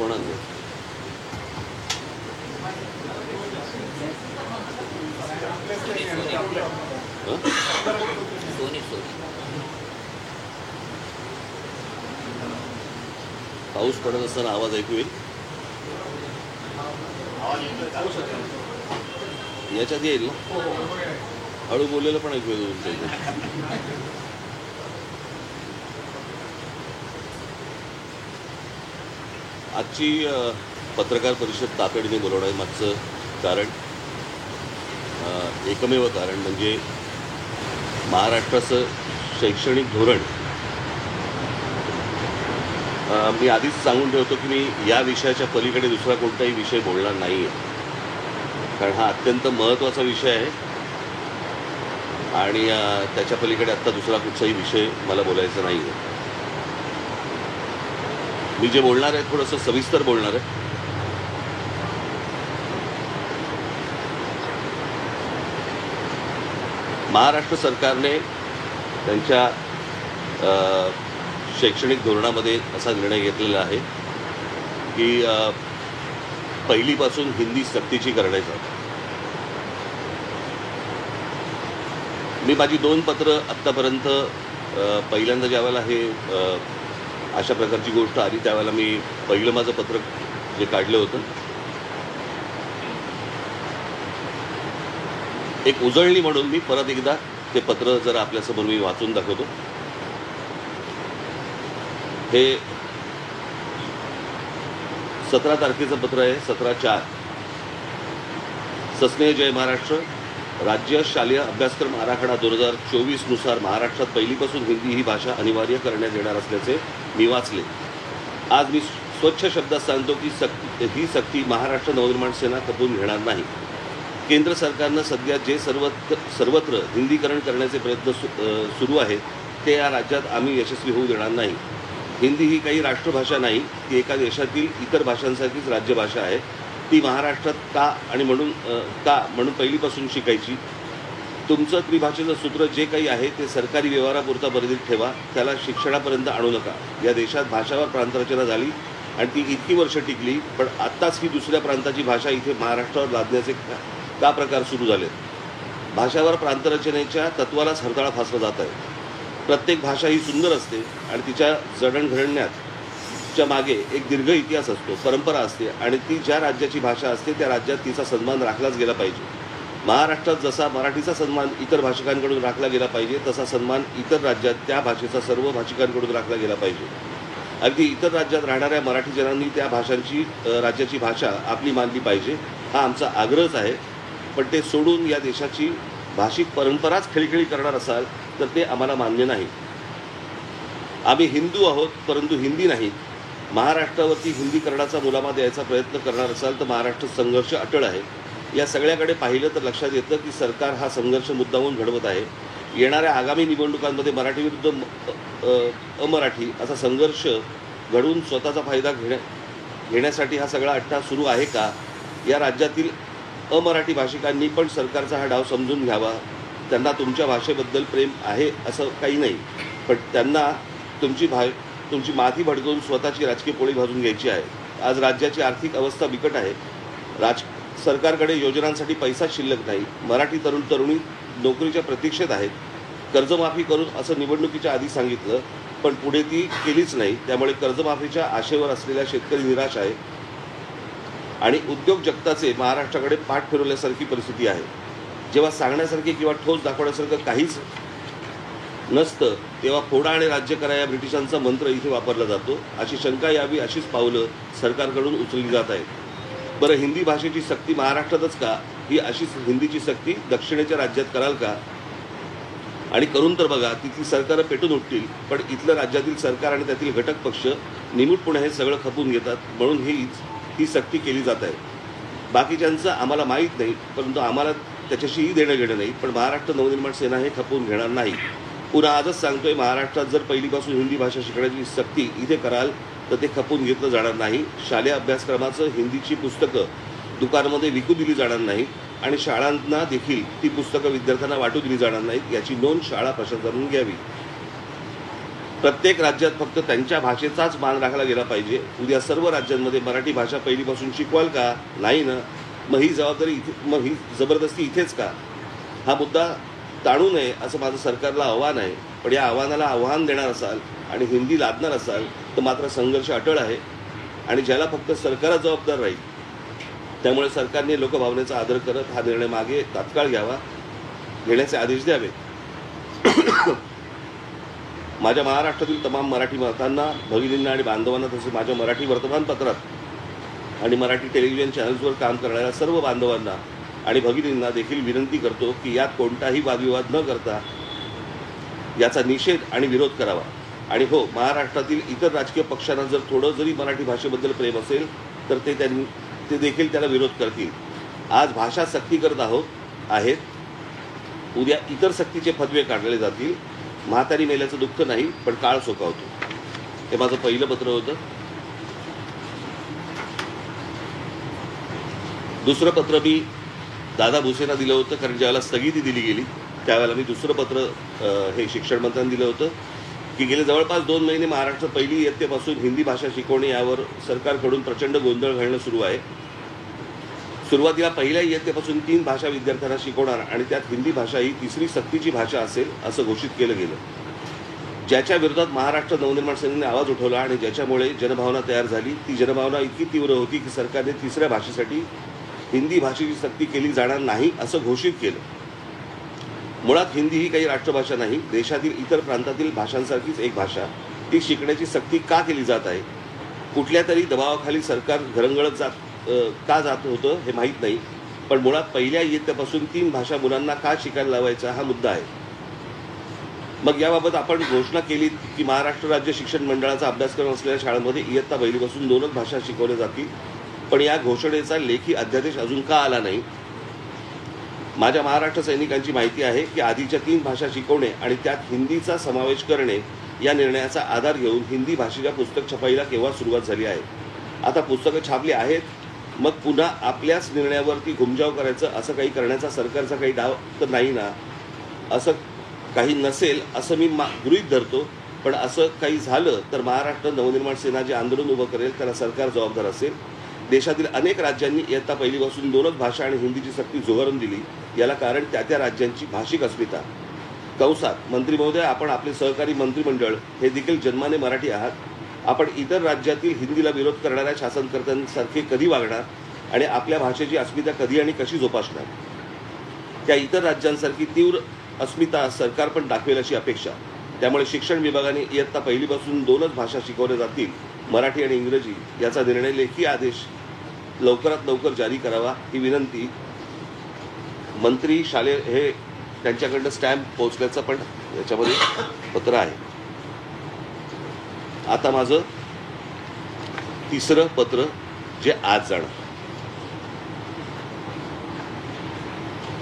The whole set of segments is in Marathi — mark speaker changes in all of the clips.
Speaker 1: होणार नाही. पाऊस पडत असताना आवाज ऐकू येईल. याच्यात येईल ना, हळू बोललेलं पण ऐकू येईल तुमच्या इथे. आजची पत्रकार परिषद तातडीने बोलवण्यामागचं कारण, एकमेव कारण म्हणजे महाराष्ट्राचं शैक्षणिक धोरण. मी आधीच सांगून ठेवतो की मी या विषयाच्या पलीकडे दुसरा कोणताही विषय बोलणार नाही आहे, कारण हा अत्यंत महत्त्वाचा विषय आहे आणि त्याच्या पलीकडे आत्ता दुसरा कुठचाही विषय मला बोलायचा नाही आहे. मी जे बोलणार आहे थोडंसं सविस्तर बोलणार आहे. महाराष्ट्र सरकारने त्यांच्या शैक्षणिक धोरणामध्ये असा निर्णय घेतलेला आहे की पहिलीपासून हिंदी सक्तीची करण्याचा. मी माझी 2 पत्र आत्तापर्यंत पहिल्यांदा ज्यावेळेला हे अशा प्रकारची गोष्ट आली त्यावेळेला मी पहिलं माझं पत्र जे काढलं होतं, एक उजळणी म्हणून मी परत एकदा ते पत्र जरा आपल्यासमोर मी वाचून दाखवतो. हे 17 तारखेचं पत्र आहे, 17/4. सस्नेह जय महाराष्ट्र. राज्य शालेय अभ्यासक्रम आराखडा 2024 नुसार महाराष्ट्रात पहिलीपासून हिंदी ही भाषा अनिवार्य करण्यात येणार असल्याचे मी वाचले. आज मी स्वच्छ शब्दात सांगतो की ही सक्ती महाराष्ट्र नवनिर्माण सेना खपवून घेणार नाही. केंद्र सरकारनं सध्या जे सर्वत्र हिंदीकरण करण्याचे प्रयत्न सुरू आहेत ते या राज्यात आम्ही यशस्वी होऊ देणार नाही. हिंदी ही काही राष्ट्रभाषा नाही, ती एका देशातील इतर भाषांसारखीच राज्यभाषा आहे. ती महाराष्ट्रात म्हणून पहिलीपासून शिकायची. तुमचं त्रिभाषेचं सूत्र जे काही आहे ते सरकारी व्यवहारापुरता मर्यादित ठेवा, त्याला शिक्षणापर्यंत आणू नका. या देशात भाषावर प्रांतरचना झाली आणि ती इतकी वर्ष टिकली, पण आत्ताच ही दुसऱ्या प्रांताची भाषा इथे महाराष्ट्रावर लादण्याचे का प्रकार सुरू झालेत. भाषावर प्रांतरचनेच्या तत्वालाच हरताळा फासला जात आहे. प्रत्येक भाषा ही सुंदर असते आणि तिच्या जडणघडण्याच्या मागे एक दीर्घ इतिहास असतो, परंपरा असते आणि ती ज्या राज्याची भाषा असते त्या राज्यात तिचा सन्मान राखलाच गेला पाहिजे. महाराष्ट्रात जसा मराठीचा सन्मान इतर भाषिकांकडून राखला गेला पाहिजे तसा सन्मान इतर राज्यात त्या भाषेचा सर्व भाषिकांकडून राखला गेला पाहिजे. अगदी इतर राज्यात राहणाऱ्या मराठी जनांनी त्या राज्याची भाषा आपली मानली पाहिजे, हा आमचा आग्रहच आहे. पण ते सोडून या देशाची भाषिक परंपराच खिळखिळी करणार असाल तर ते आम्हाला मान्य नाही. आम्ही हिंदू आहोत परंतु हिंदी नाही. महाराष्ट्रावरती हिंदीकरणाचा मुलामा द्यायचा प्रयत्न करणार असाल तर महाराष्ट्र संघर्ष अटळ आहे. या सगळ्याकडे पाहिलं तर लक्षात येतं की सरकार हा संघर्ष मुद्दामून घडवत आहे. येणाऱ्या आगामी निवडणुकांमध्ये मराठी विरुद्ध अमराठी असा संघर्ष घडवून स्वतःचा फायदा घेण्यासाठी हा सगळा अट्टा सुरू आहे का? या राज्यातील अमराठी भाषिकांनी पण सरकारचा हा डाव समजून घ्यावा. त्यांना तुमच्या भाषेबद्दल प्रेम आहे असं काही नाही, पण त्यांना तुमची माथी भडकवून स्वतःची राजकीय पोळी भाजून घ्यायची आहे. आज राज्याची आर्थिक अवस्था बिकट आहे. सरकारकडे योजनांसाठी पैसा शिल्लक नाही. मराठी तरुणी नोकरीच्या प्रतीक्षेत आहेत. कर्जमाफी करून असं निवडणुकीच्या आधी सांगितलं, पण पुढे ती केलीच नाही. त्यामुळे कर्जमाफीच्या आशेवर असलेला शेतकरी निराश आहे आणि उद्योग जगताचे महाराष्ट्राकडे पाठ फिरवल्यासारखी परिस्थिती आहे. जेव्हा सांगण्यासारखी किंवा ठोस दाखवण्यासारखं काहीच नसतं तेव्हा फोडा आणि राज्य करा या ब्रिटिशांचा मंत्र इथे वापरला जातो. अशी शंका यावी अशीच पावलं सरकारकडून उचलली जात आहेत. बरं, हिंदी भाषेची सक्ती महाराष्ट्रातच का? ही अशीच हिंदीची सक्ती दक्षिणेच्या राज्यात कराल का? आणि करून तर बघा, तिथली सरकारं पेटून उठतील, पण इथलं राज्यातील सरकार आणि त्यातील घटक पक्ष निमूटपणे हे सगळं खपवून घेतात. म्हणून ही सक्ती केली जात आहे. बाकीच्यांचं आम्हाला माहीत नाही, परंतु आम्हाला त्याच्याशीही देणं घेणं नाही. पण महाराष्ट्र नवनिर्माण सेना हे खपवून घेणार नाही. पुन्हा आजच सांगतोय, महाराष्ट्रात जर पहिलीपासून हिंदी भाषा शिकण्याची सक्ती इथे कराल तर ते खपवून घेतलं जाणार नाही. शालेय अभ्यासक्रमाचं हिंदीची पुस्तकं दुकानामध्ये विकू दिली जाणार नाही आणि शाळांना देखील ती पुस्तकं विद्यार्थ्यांना वाटू दिली जाणार नाहीत. याची नोंद शाळा प्रशासनाने घ्यावी. प्रत्येक राज्यात फक्त त्यांच्या भाषेचाच मान राखला गेला पाहिजे. उद्या सर्व राज्यांमध्ये मराठी भाषा पहिलीपासून शिकवाल का? नाही ना. मग ही जबाबदारी मग ही जबरदस्ती इथेच का? हा मुद्दा टाळू नये असं माझं सरकारला आव्हान आहे. पण या आव्हानाला आव्हान देणार असाल आणि हिंदी लादणार असाल तर मात्र संघर्ष अटळ आहे आणि ज्याला फक्त सरकारच जबाबदार राहील. त्यामुळे सरकारने लोकभावनेचा आदर करत हा निर्णय मागे तात्काळ घेण्याचे आदेश द्यावे. माझ्या महाराष्ट्रातील तमाम मराठी मातांना, भगिनींना आणि बांधवांना, तसेच माझ्या मराठी वर्तमानपत्रात आणि मराठी टेलिव्हिजन चॅनल्सवर काम करणाऱ्या सर्व बांधवांना आणि भगिनींना देखील विनंती करतो की यात कोणताही वादविवाद न करता याचा निषेध आणि विरोध करावा. आणि हो, महाराष्ट्रातील इतर राजकीय पक्षांना जर थोडं जरी मराठी भाषेबद्दल प्रेम असेल तर ते देखील त्याला विरोध करतील. आज भाषा सक्ती करत आहेत, उद्या इतर सक्तीचे फतवे काढले जातील. म्हातारी मेल्याचं दुःख नाही, पण काळ सोकावतो. हे माझं पहिलं पत्र होतं. दुसरं पत्र मी दादा भुसेंना दिलं होतं, कारण ज्यावेळेला स्थगिती दिली गेली त्यावेळेला मी दुसरं पत्र हे शिक्षण मंत्र्यांनी दिलं होतं की गेले जवळपास 2 महिने महाराष्ट्रात पहिली इयत्तेपासून हिंदी भाषा शिकवणे यावर सरकारकडून प्रचंड गोंधळ घालणं सुरू आहे. सुरुवातीला पहिल्या इयत्तेपासून 3 भाषा विद्यार्थ्यांना शिकवणार आणि त्यात हिंदी भाषा ही तिसरी सक्तीची भाषा असेल असं घोषित केलं गेलं. ज्याच्या विरोधात महाराष्ट्र नवनिर्माण सेनेने आवाज उठवला आणि ज्याच्यामुळे जनभावना तयार झाली. ती जनभावना इतकी तीव्र होती की सरकारने तिसऱ्या भाषेसाठी हिंदी भाषेची सक्ती केली जाणार नाही असं घोषित केलं. मुळात हिंदी ही काही राष्ट्रभाषा नाही, देशातील इतर प्रांतातील भाषांसारखीच एक भाषा. ती शिकण्याची सक्ती का केली जात आहे? कुठल्या तरी दबावाखाली सरकार घरंगळत का जात होतं हे माहीत नाही, पण मुळात पहिल्या इयत्तेपासून 3 भाषा मुलांना का शिकायला लावायचा हा मुद्दा आहे. मग याबाबत आपण घोषणा केली की महाराष्ट्र राज्य शिक्षण मंडळाचा अभ्यासक्रम असलेल्या शाळांमध्ये इयत्ता पहिलीपासून 2च भाषा शिकवल्या जातील. पण या घोषणेचा लेखी अध्यादेश अजून का आला नाही? माझ्या महाराष्ट्र सैनिकांची माहिती आहे की आधीच्या 3 भाषा शिकवणे आणि त्यात हिंदीचा समावेश करणे या निर्णयाचा आधार घेऊन हिंदी भाषेच्या पुस्तक छपाईला केव्हा सुरुवात झाली आहे. आता पुस्तकं छापली आहेत, मग पुन्हा आपल्याच निर्णयावरती घुमजाव करायचं असं काही करण्याचा सरकारचा काही डाव तर नाही ना? असं काही नसेल असं मी गृहीत धरतो, पण असं काही झालं तर महाराष्ट्र नवनिर्माण सेना जे आंदोलन उभं करेल त्याला सरकार जबाबदार असेल. देशातील अनेक राज्यांनी इयत्ता पहिलीपासून 2च भाषा आणि हिंदीची सक्ती झुगारून दिली. याला कारण त्या राज्यांची भाषिक अस्मिता. कंसात मंत्री महोदय, आपण आपले सहकारी मंत्रिमंडळ हे देखील जन्माने मराठी आहात. आपण इतर राज्यातील हिंदीला विरोध करणाऱ्या शासनकर्त्यांसारखे कधी वागणार आणि आपल्या भाषेची अस्मिता कधी आणि कशी जोपासणार? त्या इतर राज्यांसारखी तीव्र अस्मिता सरकार पण दाखवेल अशी अपेक्षा. त्यामुळे शिक्षण विभागाने इयत्ता पहिलीपासून 2च भाषा शिकवल्या जातील, मराठी आणि इंग्रजी, याचा निर्णय लेखी आदेश लवकरात लवकर जारी करावा ही विनंती मंत्री शालेय हे त्यांच्याकडनं स्टॅम्प पोहोचल्याचं पण याच्यामध्ये पत्र आहे. आता माझं तिसरं पत्र जे आज जाणार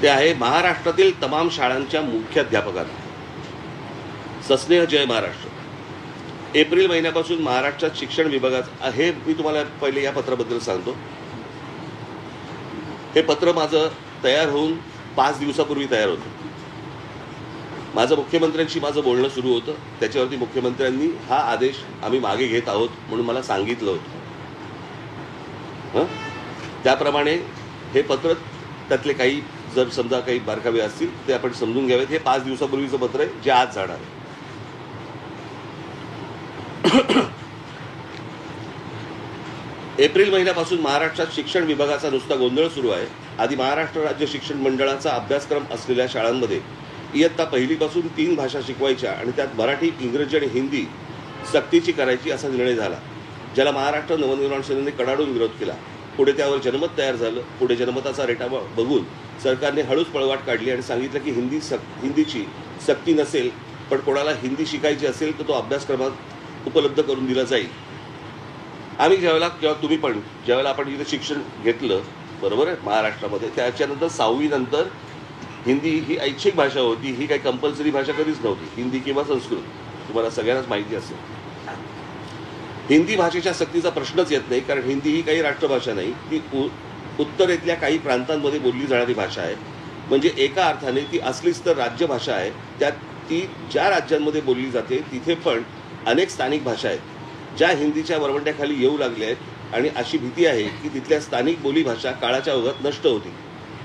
Speaker 1: ते आहे महाराष्ट्रातील तमाम शाळांच्या मुख्याध्यापकांना. सस्नेह जय महाराष्ट्र. एप्रिल महिन्यापासून महाराष्ट्रात शिक्षण विभागात हे मी तुम्हाला पहिले या पत्राबद्दल सांगतो. हे पत्र माझं तयार होऊन 5 दिवसापूर्वी तयार होतं. माझं मुख्यमंत्र्यांशी बोलणं सुरू होतं. त्याच्यावरती मुख्यमंत्र्यांनी हा आदेश आम्ही मागे घेत आहोत म्हणून मला सांगितलं होतं. त्याप्रमाणे हे पत्र त्यातले काही जर समजा काही बारकावे असतील ते आपण समजून घ्यावेत. हे 5 दिवसापूर्वीचं पत्र आहे जे आज जाणार आहे. एप्रिल महिन्यापासून महाराष्ट्रात शिक्षण विभागाचा नुसता गोंधळ सुरू आहे. आधी महाराष्ट्र राज्य शिक्षण मंडळाचा अभ्यासक्रम असलेल्या शाळांमध्ये इयत्ता पहिलीपासून 3 भाषा शिकवायच्या आणि त्यात मराठी, इंग्रजी आणि हिंदी सक्तीची करायची असा निर्णय झाला, ज्याला महाराष्ट्र नवनिर्माण सेनेने कडाडून विरोध केला. पुढे त्यावर जनमत तयार झालं. पुढे जनमताचा रेटा बघून सरकारने हळूच पळवाट काढली आणि सांगितलं की हिंदीची सक्ती नसेल, पण कोणाला हिंदी शिकायची असेल तर तो अभ्यासक्रमात उपलब्ध करून दिला जाईल. आम्ही किंवा तुम्ही पण ज्यावेळेला आपण इथं शिक्षण घेतलं, बरोबर आहे, महाराष्ट्रामध्ये, त्याच्यानंतर 6वी नंतर हिंदी ही ऐच्छिक भाषा होती. ही काही कंपल्सरी भाषा कधीच नव्हती, हिंदी किंवा संस्कृत. तुम्हाला सगळ्यांनाच माहिती असेल. हिंदी भाषेच्या सक्तीचा प्रश्नच येत नाही, कारण हिंदी ही काही राष्ट्रभाषा नाही. ती उत्तरेतल्या काही प्रांतांमध्ये बोलली जाणारी भाषा आहे. म्हणजे एका अर्थाने ती असलीच तर राज्यभाषा आहे. त्यात ती ज्या राज्यांमध्ये बोलली जाते तिथे पण अनेक स्थानिक भाषा आहेत ज्या हिंदीच्या वरवंट्याखाली येऊ लागल्या आहेत आणि अशी भीती आहे की तिथल्या स्थानिक बोलीभाषा काळाच्या ओघात नष्ट होतील.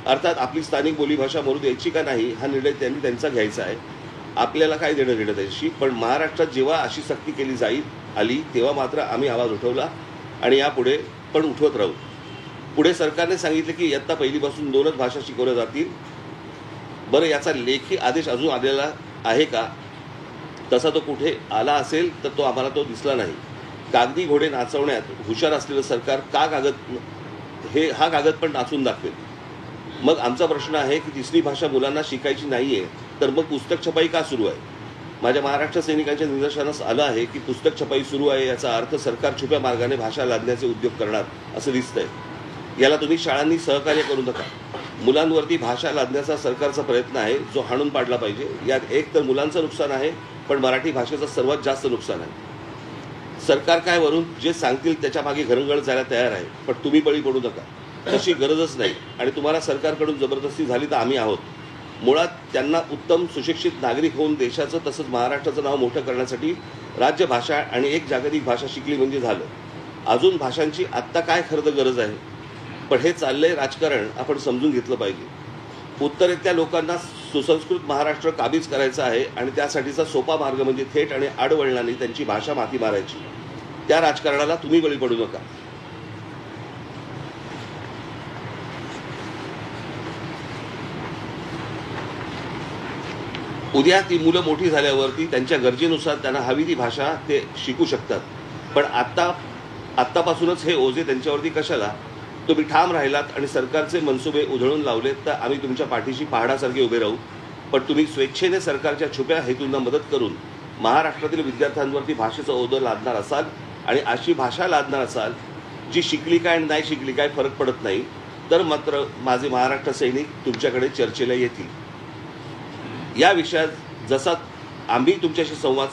Speaker 1: अर्थात आपली स्थानिक बोलीभाषा मरू द्यायची का नाही हा निर्णय त्यांनी त्यांचा घ्यायचा आहे. आपल्याला काय देणं घेणं त्याच्याशी. पण महाराष्ट्रात जेव्हा अशी सक्ती केली आली तेव्हा मात्र आम्ही आवाज उठवला आणि यापुढे पण उठवत राहू. पुढे सरकारने सांगितले की इयत्ता पहिलीपासून 2च भाषा शिकवल्या जातील. बरं, याचा लेखी आदेश अजून आलेला आहे का? तसा तो कुठे आला असेल तर तो आम्हाला दिसला नाही. कागदी घोडे नाचवण्यात हुशार असलेलं सरकार हा कागद पण नाचून दाखवेल. मग आमचा प्रश्न आहे की तिसरी भाषा मुलांना शिकायची नाहीये तर मग पुस्तक छपाई का सुरू आहे? माझ्या महाराष्ट्र सैनिकांच्या निदर्शनास आलं आहे की पुस्तक छपाई सुरू आहे याचा अर्थ सरकार छुप्या मार्गाने भाषा लादण्याचे उद्योग करणार असं दिसतंय. याला तुम्ही शाळांनी सहकार्य करू नका. मुलांवरती भाषा लादण्याचा सरकारचा प्रयत्न आहे जो हाणून पाडला पाहिजे. यात एक तर मुलांचं नुकसान आहे पण मराठी भाषेचं सर्वात जास्त नुकसान आहे. सरकार काय वरून जे सांगतील त्याच्या मागे घरंगळ जायला तयार आहे पण तुम्ही बळी पडू नका. तशी गरजच नाही आणि तुम्हाला सरकारकडून जबरदस्ती झाली तर आम्ही आहोत. मुळात त्यांना उत्तम सुशिक्षित नागरिक होऊन देशाचं तसंच महाराष्ट्राचं नाव मोठं करण्यासाठी राज्य भाषा आणि एक जागतिक भाषा शिकली म्हणजे झालं. अजून भाषांची आत्ता काय खरं तर गरज आहे. पण हे चाललंय राजकारण आपण समजून घेतलं पाहिजे. उत्तरेतल्या लोकांना सुसंस्कृत महाराष्ट्र काबीज करायचा आहे आणि त्यासाठीचा सोपा मार्ग म्हणजे थेट आणि आडवळणाने त्यांची भाषा माती मारायची. त्या राजकारणाला तुम्ही बळी पडू नका. उद्या ती मुलं मोठी झाल्यावरती त्यांच्या गरजेनुसार त्यांना हवी ती भाषा ते शिकू शकतात. पण आत्तापासूनच हे ओझे त्यांच्यावरती कशाला? तुम्ही ठाम राहिलात आणि सरकारचे मनसुबे उधळून लावलेत तर आम्ही तुमच्या पाठीशी पहाडासारखे उभे राहू. पण तुम्ही स्वेच्छेने सरकारच्या छुप्या हेतूंना मदत करून महाराष्ट्रातील विद्यार्थ्यांवरती भाषेचं ओझं लादणार असाल आणि अशी भाषा लादणार असाल जी शिकली काय आणि नाही शिकली काय फरक पडत नाही तर मात्र माझे महाराष्ट्र सैनिक तुमच्याकडे चर्चेला येतील. या विषयात जसा आम्ही तुमच्याशी संवाद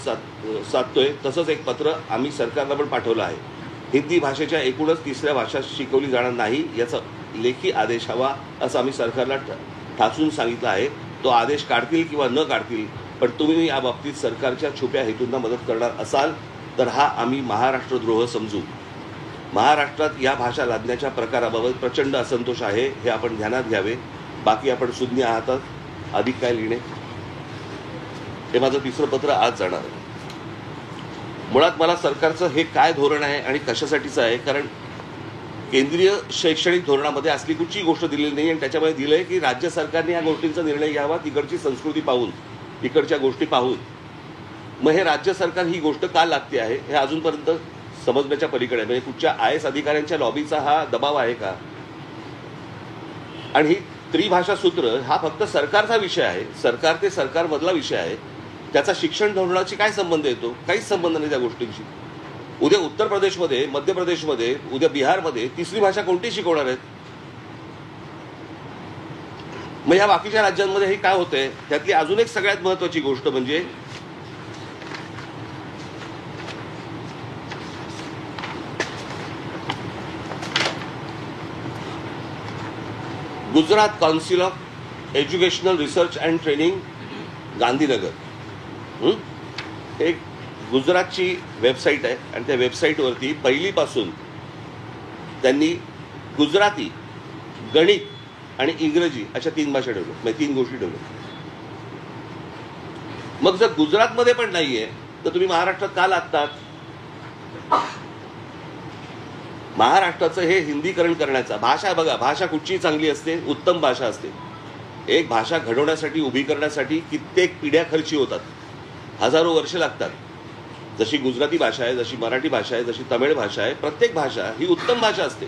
Speaker 1: साधतोय तसंच एक पत्र आम्ही सरकारला पण पाठवलं आहे. हिंदी भाषेच्या एकूणच तिसऱ्या भाषा शिकवली जाणार नाही याचा लेखी आदेश हवा असं आम्ही सरकारला ठासून सांगितलं आहे. तो आदेश काढतील किंवा न काढतील पण तुम्ही या बाबतीत सरकारच्या छुप्या हेतूंना मदत करणार असाल तर हा आम्ही महाराष्ट्रद्रोह समजू. महाराष्ट्रात या भाषा लादण्याच्या प्रकाराबाबत प्रचंड असंतोष आहे हे आपण ध्यानात घ्यावे. बाकी आपण सुज्ञ आहात. अधिक काय लिहिणे. हे माझं तिसरं पत्र आज जाणार आहे. मुळात मला सरकारचं हे काय धोरण आहे आणि कशासाठीचं आहे कारण केंद्रीय शैक्षणिक धोरणामध्ये असली कुठची गोष्ट दिलेली नाही आणि त्याच्यामध्ये दिलं आहे की राज्य सरकारने या गोष्टींचा निर्णय घ्यावा तिकडची संस्कृती पाहून तिकडच्या गोष्टी पाहून. मग हे राज्य सरकार ही गोष्ट का लागते आहे हे अजूनपर्यंत समजण्याच्या पलीकडे म्हणजे कुठच्या IAS अधिकाऱ्यांच्या लॉबीचा हा दबाव आहे का? आणि ही त्रिभाषा सूत्र हा फक्त सरकारचा विषय आहे. सरकार ते सरकारमधला विषय आहे. त्याचा शिक्षण धोरणाशी काय संबंध येतो? काहीच संबंध नाही त्या गोष्टींशी. उद्या उत्तर प्रदेशमध्ये मध्य प्रदेशमध्ये उद्या बिहारमध्ये तिसरी भाषा कोणती शिकवणार आहेत? मग ह्या बाकीच्या राज्यांमध्ये हे काय होतंय त्यातली अजून एक सगळ्यात महत्वाची गोष्ट म्हणजे Gujarat council of educational research and training Gandhinagar एक गुजरातची वेबसाईट आहे आणि त्या वेबसाईटवरती पहिलीपासून त्यांनी गुजराती, गणित आणि इंग्रजी अशा 3 भाषा ठेवल्या म्हणजे 3 गोष्टी ठेवल्या. मग जर गुजरातमध्ये पण नाहीये तर तुम्ही महाराष्ट्रात का लागतात? महाराष्ट्राचं हे हिंदीकरण करण्याचा भाषा बघा. भाषा कुठची चांगली असते? उत्तम भाषा असते. एक भाषा घडवण्यासाठी उभी करण्यासाठी कित्येक पिढ्या खर्ची होतात. हजारो वर्ष लागतात. जशी गुजराती भाषा आहे, जशी मराठी भाषा आहे, जशी तमिळ भाषा आहे, प्रत्येक भाषा ही उत्तम भाषा असते.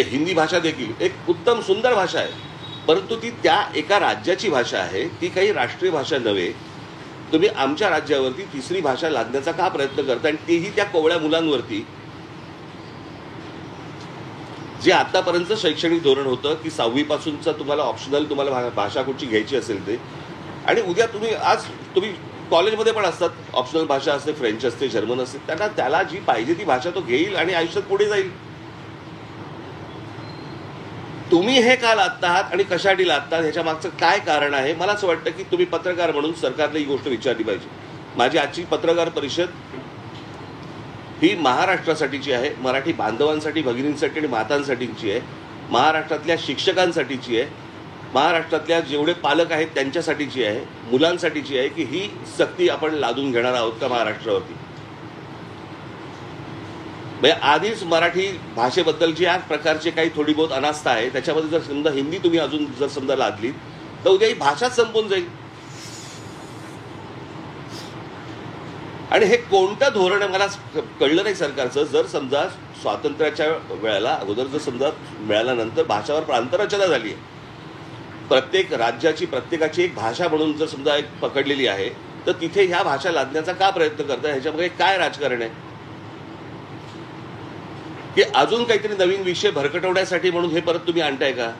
Speaker 1: हिंदी भाषा देखील एक उत्तम सुंदर भाषा आहे परंतु ती त्या एका राज्याची भाषा आहे. ती काही राष्ट्रीय भाषा नव्हे. तुम्ही आमच्या राज्यावरती तिसरी भाषा लादण्याचा का प्रयत्न करता आणि तेही त्या कोवळ्या मुलांवरती जे आतापर्यंत शैक्षणिक धोरण होतं की 6वी पासूनचा तुम्हाला ऑप्शनल तुम्हाला भाषा कुठची घ्यायची असेल ते आणि उद्या तुम्ही कॉलेजमध्ये पण असतात ऑप्शनल भाषा असते, फ्रेंच असते, जर्मन असते. त्याला जी पाहिजे ती भाषा तो घेईल आणि आयुष्यात पुढे जाईल. तुम्ही हे का लादतात आणि कशासाठी लादतात ह्याच्या मागचं काय कारण आहे? मला असं वाटतं की तुम्ही पत्रकार म्हणून सरकारला ही गोष्ट विचारली पाहिजे. माझी आजची पत्रकार परिषद ही महाराष्ट्रासाठीची आहे, मराठी बांधवांसाठी, भगिनींसाठी आणि मातांसाठीची आहे, महाराष्ट्रातल्या शिक्षकांसाठीची आहे, महाराष्ट्रातल्या जेवढे पालक आहेत त्यांच्यासाठीची आहे, मुलांसाठीची आहे की ही सक्ती आपण लादून घेणार आहोत का महाराष्ट्रावरती. म्हणजे आधीच मराठी भाषेबद्दलची या प्रकारचे काही थोडी बहुत अनास्था आहे, त्याच्यामध्ये जर समजा हिंदी तुम्ही अजून जर समजा लादलीत तर उद्या ही भाषाच संपून जाईल. आणि हे कोणतं धोरण आहे मला कळलं नाही सरकारचं. जर समजा स्वातंत्र्याच्या वेळेला अगोदर जर समजा मिळाल्यानंतर भाषावर प्रांतरचना झाली आहे, प्रत्येक राज्याची प्रत्येकाची एक भाषा म्हणून जर समजा एक पकडलेली आहे, तर तिथे ह्या भाषा लादण्याचा का प्रयत्न करताय? ह्याच्यामध्ये काय राजकारण आहे की अजून काहीतरी नवीन विषय भरकटवण्यासाठी म्हणून हे परत तुम्ही आणताय का?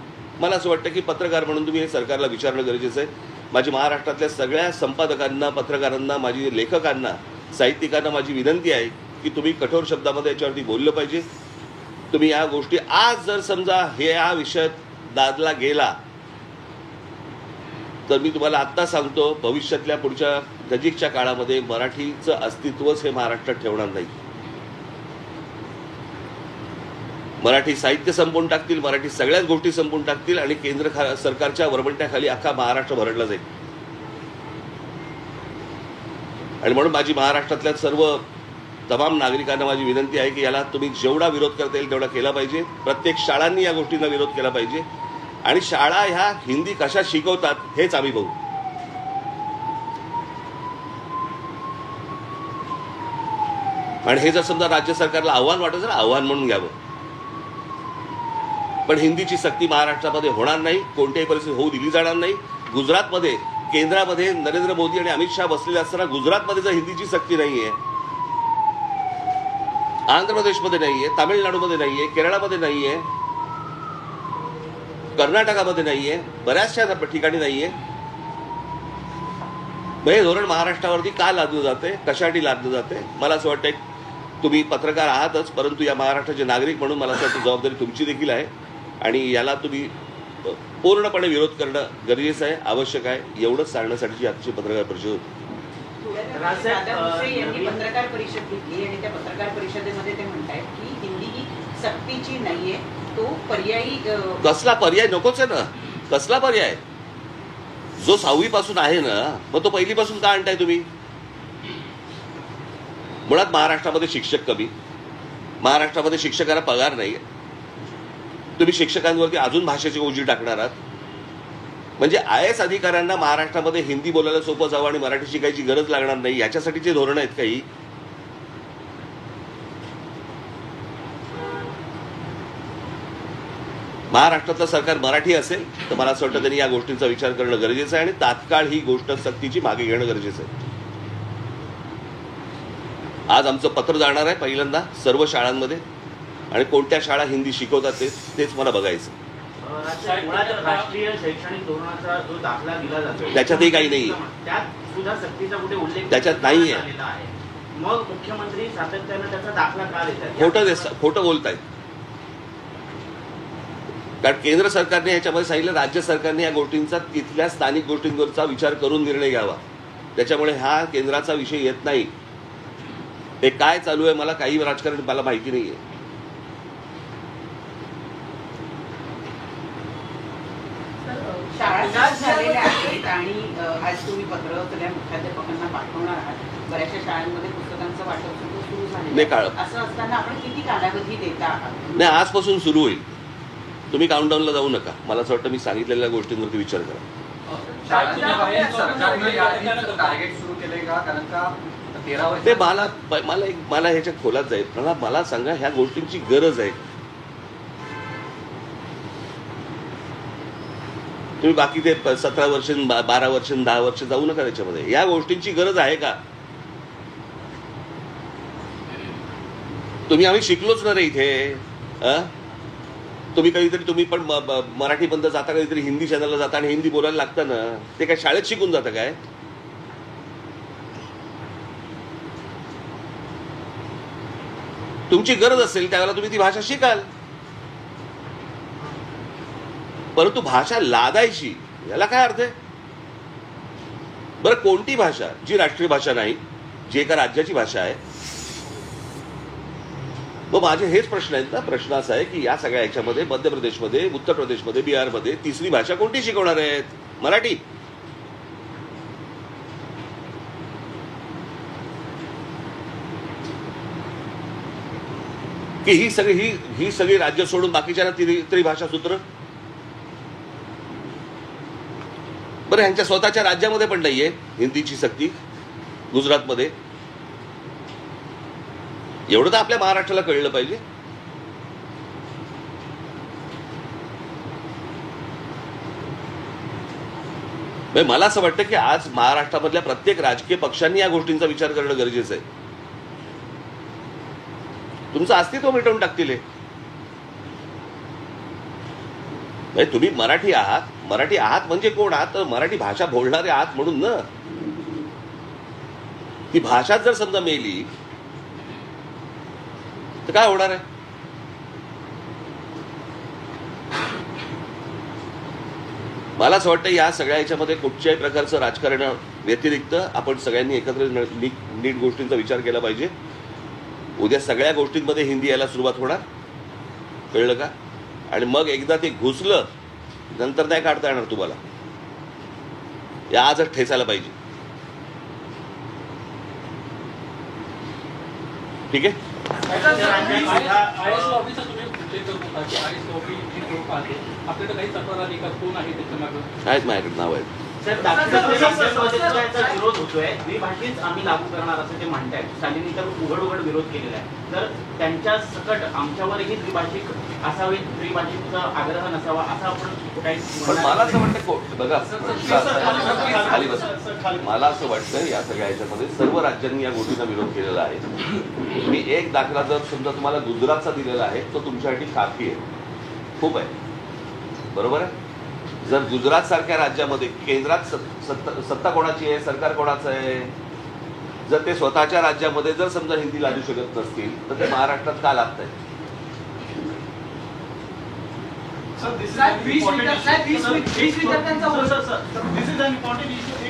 Speaker 1: मला असं वाटतं की पत्रकार म्हणून तुम्ही हे सरकारला विचारणं गरजेचं आहे. माझी महाराष्ट्रातल्या सगळ्या संपादकांना, पत्रकारांना, माझी लेखकांना, साहित्यिकांना माझी विनंती आहे की तुम्ही कठोर शब्दामध्ये याच्यावरती बोललं पाहिजे. तुम्ही या गोष्टी आज जर समजा हा विषय दादला गेला तर मी तुम्हाला आत्ता सांगतो, भविष्यातल्या पुढच्या नजीकच्या काळामध्ये मराठीचं अस्तित्वच हे महाराष्ट्रात ठेवणार नाही. मराठी साहित्य संपवून टाकतील, मराठी सगळ्याच गोष्टी संपवून टाकतील आणि केंद्र सरकारच्या वरवंट्याखाली अख्खा महाराष्ट्र भरडला जाईल. आणि म्हणून माझी महाराष्ट्रातल्या सर्व तमाम नागरिकांना माझी विनंती आहे की याला तुम्ही जेवढा विरोध करता येईल तेवढा केला पाहिजे. प्रत्येक शाळांनी या गोष्टींना विरोध केला पाहिजे आणि शाळा ह्या हिंदी कशा शिकवतात हेच आम्ही बघू. आणि हे जर समजा राज्य सरकारला आव्हान वाटत तर आव्हान म्हणून घ्यावं, पण हिंदीची सक्ती महाराष्ट्रामध्ये होणार नाही, कोणत्याही परिस्थितीत होऊ दिली जाणार नाही. गुजरातमध्ये, केंद्रामध्ये नरेंद्र मोदी आणि अमित शहा बसलेले असताना गुजरातमध्ये जर हिंदीची सक्ती नाहीये, आंध्र प्रदेशमध्ये नाहीये, तामिळनाडूमध्ये नाहीये, केरळामध्ये नाहीये, कर्नाटकामध्ये नाहीये, बऱ्याचशा ठिकाणी नाहीये, हे धोरण महाराष्ट्रावरती का लादलं जाते, कशासाठी लादलं जाते? मला असं वाटतं तुम्ही पत्रकार आहातच, परंतु या महाराष्ट्राचे नागरिक म्हणून मला असं वाटतं जबाबदारी तुमची देखील आहे आणि याला तुम्ही पूर्णपणे विरोध करणं गरजेचं आहे, आवश्यक आहे. एवढंच सांगण्यासाठी आजची पत्रकार परिषद होती.
Speaker 2: यांनी पत्रकार परिषद घेतली आणि त्या पत्रकार परिषदेमध्ये ते म्हणतायत की हिंदी ही सक्तीची नाहीये, तो पर्यायी.
Speaker 1: कसला पर्याय? नकोच आहे ना. कसला पर्याय? जो 6वी पासून आहे ना, मग तो पहिलीपासून का आणताय तुम्ही? मुळात महाराष्ट्रामध्ये शिक्षक कमी, महाराष्ट्रामध्ये शिक्षकांना पगार नाही, तुम्ही शिक्षकांवरती अजून भाषेची ओझी टाकणार आहात. म्हणजे IAS अधिकाऱ्यांना महाराष्ट्रामध्ये हिंदी बोलायला सोपं जावं आणि मराठी शिकायची गरज लागणार नाही, याच्यासाठीचे धोरण आहेत काही? महाराष्ट्रातलं सरकार मराठी असेल तर मला असं वाटतं त्यांनी या गोष्टींचा विचार करणं गरजेचं आहे आणि तात्काळ ही गोष्ट सक्तीची मागे घेणं गरजेचं आहे. आज आमचं पत्र जाणार आहे पहिल्यांदा सर्व शाळांमध्ये आणि कोणत्या शाळा हिंदी शिकवतात तेच मला बघायचं.
Speaker 3: राष्ट्रीय शैक्षणिक धोरणाचा जो दाखला दिला जातो
Speaker 1: त्याच्यातही काही नाही,
Speaker 3: त्यात सुद्धा सक्तीचा कुठे उल्लेख
Speaker 1: त्याच्यात नाहीये.
Speaker 3: मग मुख्यमंत्री सातत्यानं त्याचा दाखला का देतात?
Speaker 1: खोटं बोलतायत. कारण केंद्र सरकारने ह्याच्यामध्ये सांगितलं, राज्य सरकारने या गोष्टींचा तिथल्या स्थानिक गोष्टींवरचा विचार करून निर्णय घ्यावा. त्याच्यामुळे हा केंद्राचा विषय येत नाही. ते काय चालू आहे मला काही राजकारण मला माहिती नाहीये.
Speaker 2: शाळा झालेल्या आहेत आणि आज तुम्ही पत्र सगळ्या मुख्याध्यापकांना पाठवणार आहात. बऱ्याचशा शाळांमध्ये पुस्तकांचं वाटप सुरू झालं आहे. असं असताना आपण किती कालावधी देता आहात?
Speaker 1: नाही, आजपासून सुरू होईल. तुम्ही काउंटडाऊनला जाऊ नका. मला असं वाटतं मी सांगितलेल्या गोष्टींवरती विचार करा. ते मला ह्याच्या खोलात जाईल. मला सांगा, ह्या गोष्टींची गरज आहे? तुम्ही बाकी ते 17 वर्ष, 12 वर्ष, 10 वर्ष जाऊ नका त्याच्यामध्ये. या गोष्टींची गरज आहे का? आम्ही शिकलोच ना रे इथे. तुम्ही कधीतरी तुम्ही पण मराठी बंद जाता, कधीतरी हिंदी चॅनलला जाता आणि हिंदी बोलायला लागतं ना. ते काय शाळेत शिकून जातं काय? तुमची गरज असेल त्यावेळेला तुम्ही ती भाषा शिकाल, परंतु भाषा लादायची याला काय अर्थ आहे? बरं, कोणती भाषा जी राष्ट्रीय भाषा नाही, जी एका राज्याची भाषा आहे? मग माझे हेच प्रश्न आहेत ना. प्रश्न असा आहे की या सगळ्या ह्याच्यामध्ये मध्य प्रदेशमध्ये, उत्तर प्रदेशमध्ये, बिहारमध्ये तिसरी भाषा कोणती शिकवणार आहेत? मराठी. की ही सगळी राज्य सोडून बाकीच्या त्रिभाषा सूत्र? बरं, ह्यांच्या स्वतःच्या राज्यामध्ये पण नाहीये हिंदीची सक्ती. गुजरातमध्ये एवढं तर आपल्या महाराष्ट्राला कळलं पाहिजे. मला असं वाटतं की आज महाराष्ट्रामधल्या प्रत्येक राजकीय पक्षांनी या गोष्टींचा विचार करणं गरजेचं आहे. तुमचं अस्तित्व मिटवून टाकतील हे. तुम्ही मराठी आहात म्हणजे कोण आहात? तर मराठी भाषा बोलणारे आहात म्हणून ना. ती भाषा जर समजा मेली तर काय होणार आहे? मला असं वाटतं या सगळ्या ह्याच्यामध्ये कुठच्याही प्रकारचं राजकारण व्यतिरिक्त आपण सगळ्यांनी एकत्र नीट गोष्टींचा विचार केला पाहिजे. उद्या सगळ्या गोष्टींमध्ये हिंदी यायला सुरुवात होणार, कळलं का? आणि मग एकदा ते घुसलं नंतर नाही काढता येणार तुम्हाला. या आजच ठेचायला पाहिजे. ठीक आहे.
Speaker 4: आपल्याकडे काही तक्रार आली का? कोण आहे त्याच्या मागे?
Speaker 1: आहेत माझ्याकडे नाव आहेत.
Speaker 3: विरोध होतोय, द्विभाषीच आम्ही लागू करणार असं ते म्हणतायत. शालिनी तर उघड विरोध केलेला आहे. तर त्यांच्या सकट आमच्यावरही द्विभाषिक असावे, त्रिभाषिकचा आग्रह नसावा असं आपण काही.
Speaker 1: पण मला असं वाटतं बघा, खाली बस. मला असं वाटतं या सगळ्या ह्याच्यामध्ये सर्व राज्यांनी या गोष्टीचा विरोध केलेला आहे. मी एक दाखला जर समजा तुम्हाला गुजरातचा दिलेला आहे तो तुमच्यासाठी काफी आहे, खूप आहे, बरोबर आहे. जर गुजरात सारख्या राज्यामध्ये केंद्रात सत्ता कोणाची आहे, सरकार कोणाचं आहे, जर ते स्वतःच्या राज्यामध्ये जर समजा हिंदी लादू शकत नसतील तर ते महाराष्ट्रात का लागत आहे?
Speaker 5: Sir, this is an important issue.